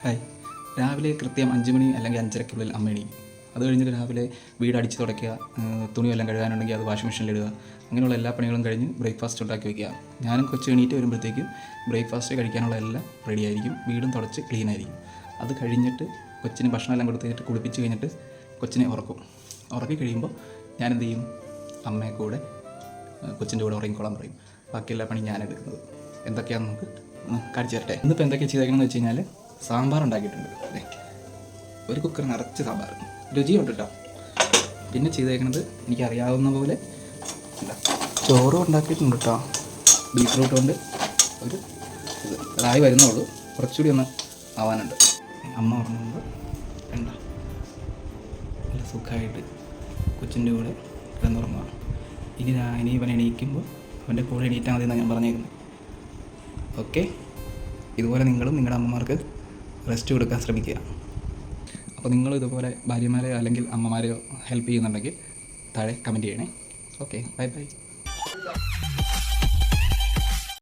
Hi. രാവിലെ കൃത്യം 5 മണി അല്ലെങ്കിൽ 5:30-ക്കുള്ളിൽ അമ്മ എണീക്കും. അത് കഴിഞ്ഞിട്ട് രാവിലെ വീട് അടിച്ച് തുടയ്ക്കുക, തുണിയെല്ലാം കഴുകാനുണ്ടെങ്കിൽ അത് വാഷിംഗ് മെഷീനിലിടുക, അങ്ങനെയുള്ള എല്ലാ പണികളും കഴിഞ്ഞ് ബ്രേക്ക്ഫാസ്റ്റ് ഉണ്ടാക്കി വയ്ക്കുക. ഞാനും കൊച്ചു എണീറ്റ് വരുമ്പോഴത്തേക്കും ബ്രേക്ക്ഫാസ്റ്റ് കഴിക്കാനുള്ള എല്ലാം റെഡി ആയിരിക്കും. വീടും തുടച്ച് ക്ലീൻ ആയിരിക്കും. അത് കഴിഞ്ഞിട്ട് കൊച്ചിന് ഭക്ഷണമെല്ലാം കൊടുത്ത് കഴിഞ്ഞിട്ട് കുളിപ്പിച്ച് കഴിഞ്ഞിട്ട് കൊച്ചിനെ ഉറക്കി കഴിയുമ്പോൾ ഞാൻ എന്ത് ചെയ്യും? അമ്മയെ കൂടെ കൊച്ചിൻ്റെ കൂടെ ഉറങ്ങിക്കോളാൻ പറയും. ബാക്കി എല്ലാ പണി ഞാൻ എടുക്കുന്നത്. എന്തൊക്കെയാണെന്ന് നമുക്ക് കാണിച്ചു തരട്ടെ. ഇന്നിപ്പോൾ എന്തൊക്കെയാണ് ചെയ്തേക്കണമെന്ന് വെച്ച് കഴിഞ്ഞാൽ സാമ്പാർ ഉണ്ടാക്കിയിട്ടുണ്ട്. അല്ലേ, ഒരു കുക്കർ നിറച്ച് സാമ്പാർ, രുചിയുണ്ട് കേട്ടോ. പിന്നെ ചെയ്തേക്കുന്നത് എനിക്കറിയാവുന്ന പോലെ ചോറും ഉണ്ടാക്കിയിട്ടുണ്ട് കേട്ടോ. ബീറ്റ്റൂട്ട് കൊണ്ട് ഒരു ഇതായി വരുന്നുള്ളൂ, കുറച്ചുകൂടി ഒന്ന് ആവാനുണ്ട്. അമ്മ ഉറങ്ങുമ്പോൾ വേണ്ട നല്ല സുഖമായിട്ട് കൊച്ചിൻ്റെ കൂടെ കിടന്നുറങ്ങുക. ഇനി ഇവൻ എണീക്കുമ്പോൾ അവൻ്റെ കൂടെ എണീറ്റാൽ മതി എന്നാണ് ഞാൻ പറഞ്ഞേക്കുന്നത്. ഓക്കെ, ഇതുപോലെ നിങ്ങളും നിങ്ങളുടെ അമ്മമാർക്ക് റെസ്റ്റ് കൊടുക്കാൻ ശ്രമിക്കുക. അപ്പോൾ നിങ്ങളും ഇതുപോലെ ഭാര്യമാരെയോ അല്ലെങ്കിൽ അമ്മമാരെയോ ഹെൽപ്പ് ചെയ്യുന്നുണ്ടെങ്കിൽ താഴെ കമൻറ്റ് ചെയ്യണേ. Okay, bye bye.